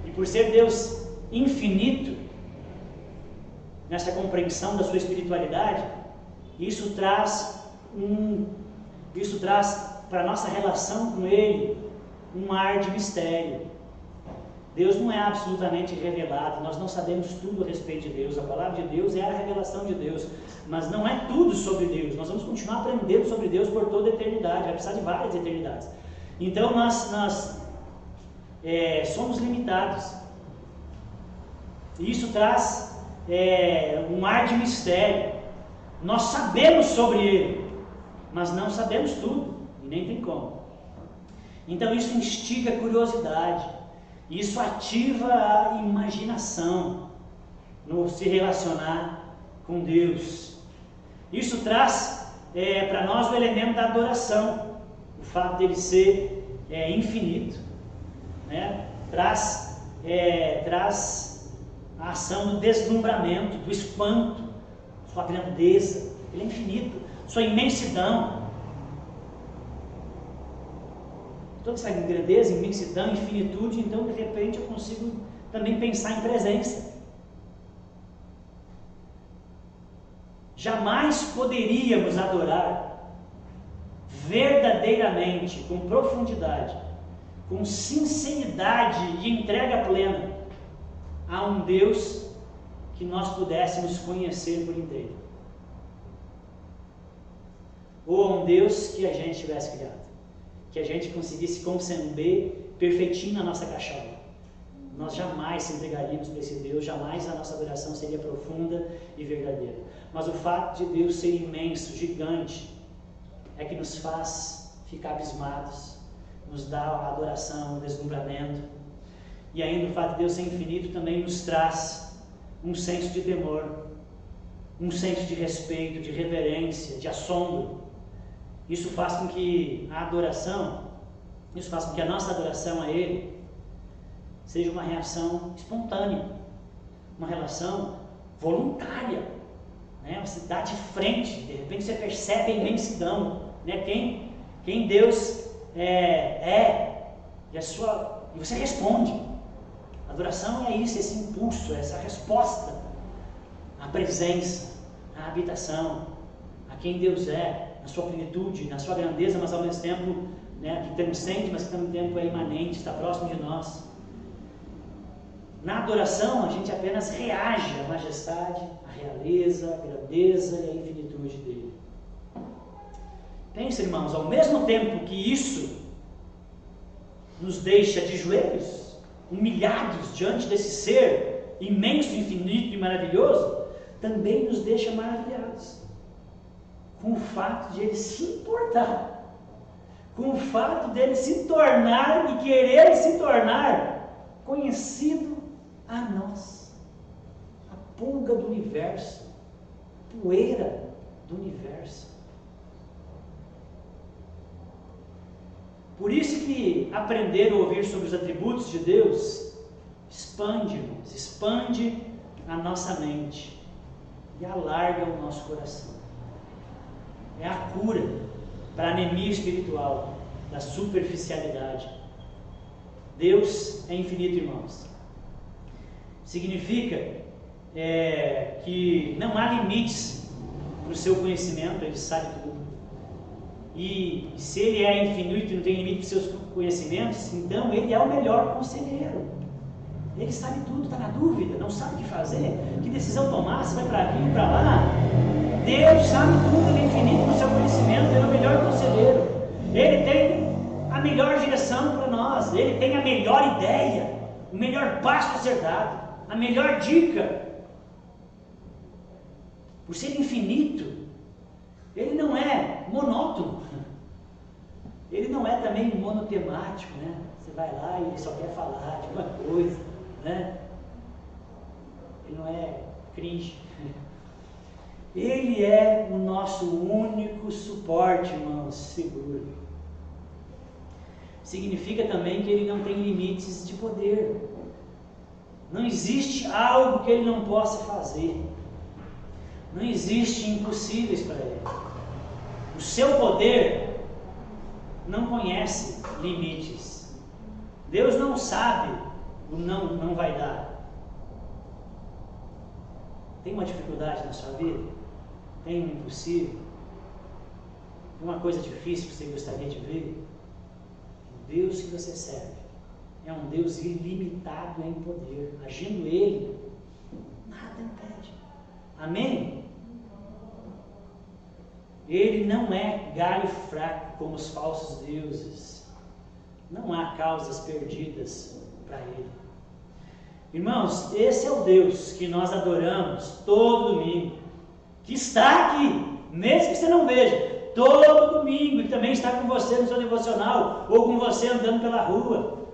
E por ser Deus infinito, nessa compreensão da sua espiritualidade, isso traz para a nossa relação com Ele um ar de mistério. Deus não é absolutamente revelado, nós não sabemos tudo a respeito de Deus. A palavra de Deus é a revelação de Deus, mas não é tudo sobre Deus. Nós vamos continuar aprendendo sobre Deus por toda a eternidade, vai precisar de várias eternidades. Então nós somos limitados, e isso traz um ar de mistério. Nós sabemos sobre Ele, mas não sabemos tudo, e nem tem como. Então isso instiga a curiosidade, isso ativa a imaginação no se relacionar com Deus. Isso traz para nós o elemento da adoração, o fato dele ser infinito, traz a ação do deslumbramento, do espanto, sua grandeza. Ele é infinito, sua imensidão. Toda essa grandeza, imensidão, infinitude, então de repente eu consigo também pensar em presença. Jamais poderíamos adorar verdadeiramente, com profundidade, com sinceridade e entrega plena a um Deus que nós pudéssemos conhecer por inteiro. ou a um Deus que a gente tivesse criado, que a gente conseguisse conceber perfeitinho na nossa cachola. Nós jamais se entregaríamos para esse Deus, jamais a nossa adoração seria profunda e verdadeira. Mas o fato de Deus ser imenso, gigante, é que nos faz ficar abismados, nos dá a adoração, o deslumbramento. E ainda o fato de Deus ser infinito também nos traz um senso de temor, um senso de respeito, de reverência, de assombro. Isso faz com que a nossa adoração a Ele seja uma reação espontânea, uma relação voluntária, né? Você dá de frente, de repente você percebe a imensidão, né? Quem Deus e você responde. A adoração é isso, esse impulso, essa resposta à presença, à habitação, a quem Deus é, na sua plenitude, na sua grandeza, mas ao mesmo tempo, né, que transcende, mas que ao mesmo tempo é imanente, está próximo de nós. Na adoração, a gente apenas reage à majestade, à realeza, à grandeza e à infinitude dele. Pensa, irmãos, ao mesmo tempo que isso nos deixa de joelhos, humilhados diante desse ser imenso, infinito e maravilhoso, também nos deixa maravilhados com o fato de ele se importar, com o fato dele se tornar e querer se tornar conhecido a nós, a pulga do universo, a poeira do universo. Por isso que aprender a ouvir sobre os atributos de Deus expande, irmãos, expande a nossa mente e alarga o nosso coração. É a cura para a anemia espiritual, da superficialidade. Deus é infinito, irmãos. Significa que não há limites para o seu conhecimento, Ele sabe tudo. E se Ele é infinito e não tem limite para os seus conhecimentos, então Ele é o melhor conselheiro. Ele sabe tudo, está na dúvida, não sabe o que fazer, que decisão tomar, se vai para aqui, para lá. Deus sabe tudo, Ele é infinito no seu conhecimento, Ele é o melhor conselheiro. Ele tem a melhor direção para nós, Ele tem a melhor ideia, o melhor passo a ser dado, a melhor dica. Por ser infinito, Ele não é monótono, Ele não é também monotemático, né? Você vai lá e Ele só quer falar de uma coisa, né? Ele não é cringe. Ele é o nosso único suporte, irmãos, seguro. Significa também que Ele não tem limites de poder. Não existe algo que Ele não possa fazer. Não existe impossíveis para Ele. O seu poder não conhece limites. Deus não sabe o não vai dar. Tem uma dificuldade na sua vida? Tem um impossível? Tem uma coisa difícil que você gostaria de ver? O Deus que você serve é um Deus ilimitado em poder. Agindo Ele, nada impede. Amém? Ele não é galho fraco como os falsos deuses. Não há causas perdidas para Ele. Irmãos, esse é o Deus que nós adoramos todo domingo, que está aqui, mesmo que você não veja, todo domingo, e também está com você no seu devocional, ou com você andando pela rua,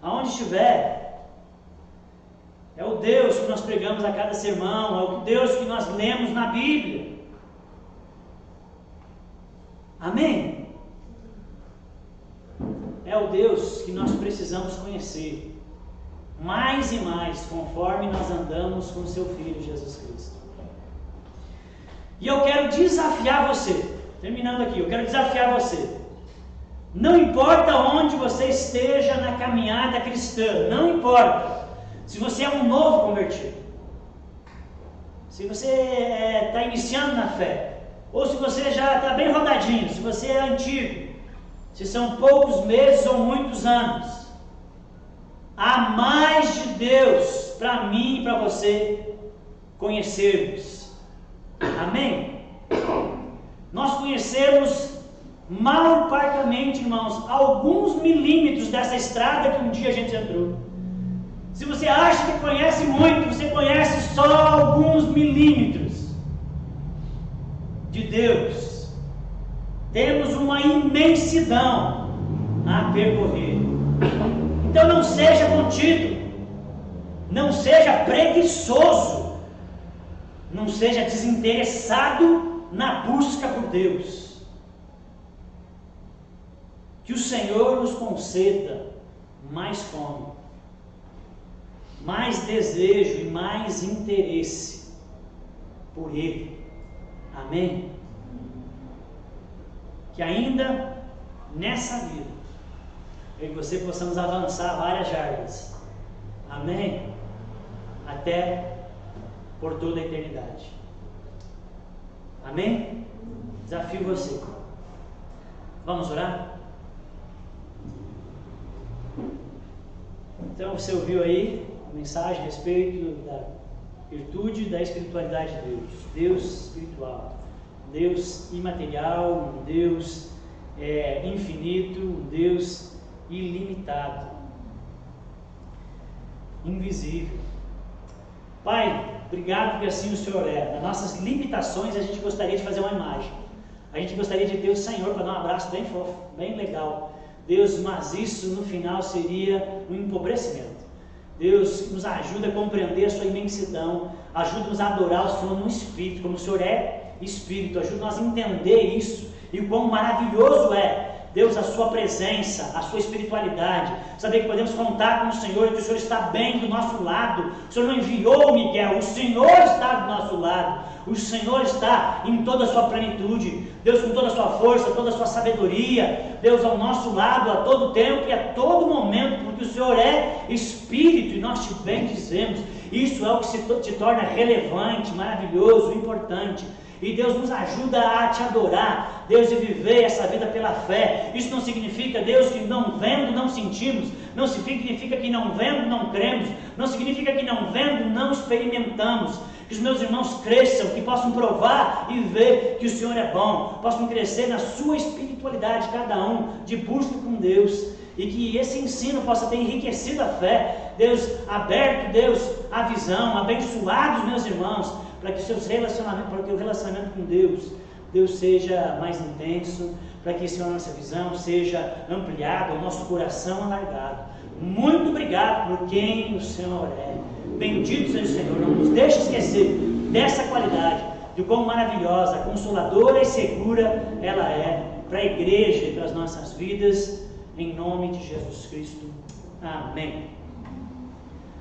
aonde estiver. É o Deus que nós pregamos a cada sermão, é o Deus que nós lemos na Bíblia. Amém? É o Deus que nós precisamos conhecer mais e mais, conforme nós andamos com o seu Filho Jesus Cristo. E eu quero desafiar você, terminando aqui, eu quero desafiar você. Não importa onde você esteja na caminhada cristã, não importa se você é um novo convertido, se você está iniciando na fé, ou se você já está bem rodadinho, se você é antigo, se são poucos meses ou muitos anos, há mais de Deus para mim e para você conhecermos. Amém? nós conhecemos mal parcamente, irmãos, alguns milímetros dessa estrada que um dia a gente entrou. Se você acha que conhece muito, você conhece só alguns milímetros de Deus. Temos uma imensidão a percorrer. Então não seja contido, não seja preguiçoso, não seja desinteressado na busca por Deus. Que o Senhor nos conceda mais fome, mais desejo e mais interesse por Ele. Amém? Que ainda nessa vida, eu e você possamos avançar várias jardas. Amém? Até por toda a eternidade. Amém? Desafio você. Vamos orar? Então você ouviu aí a mensagem a respeito da virtude da espiritualidade de Deus. Deus espiritual, Deus imaterial, um Deus infinito, um Deus ilimitado, invisível. Pai, obrigado porque assim o Senhor é. Nas nossas limitações a gente gostaria de fazer uma imagem. A gente gostaria de ter o Senhor para dar um abraço bem fofo, bem legal. Deus, mas isso no final seria um empobrecimento. Deus, nos ajuda a compreender a sua imensidão, ajuda-nos a adorar o Senhor no Espírito, como o Senhor é Espírito, ajuda-nos a entender isso, e o quão maravilhoso é, Deus, a sua presença, a sua espiritualidade, saber que podemos contar com o Senhor, e que o Senhor está bem do nosso lado. O Senhor não enviou Miguel, o Senhor está do nosso lado, o Senhor está em toda a sua plenitude, Deus, com toda a sua força, toda a sua sabedoria, Deus ao nosso lado a todo tempo e a todo momento, porque o Senhor é Espírito e nós te bendizemos. Isso é o que te torna relevante, maravilhoso, importante. E Deus nos ajuda a te adorar, Deus, e viver essa vida pela fé. Isso não significa, Deus, que não vendo não sentimos, não significa que não vendo não cremos, não significa que não vendo não experimentamos. Que os meus irmãos cresçam, que possam provar e ver que o Senhor é bom, possam crescer na sua espiritualidade, cada um, de busca com Deus, e que esse ensino possa ter enriquecido a fé, Deus, aberto, Deus, a visão, abençoado os meus irmãos, para que o relacionamento com Deus seja mais intenso, para que, Senhor, a nossa visão seja ampliada, o nosso coração alargado. Muito obrigado por quem o Senhor é. Bendito seja o Senhor. Não nos deixe esquecer dessa qualidade, de quão maravilhosa, consoladora e segura ela é para a igreja e para as nossas vidas, em nome de Jesus Cristo. Amém.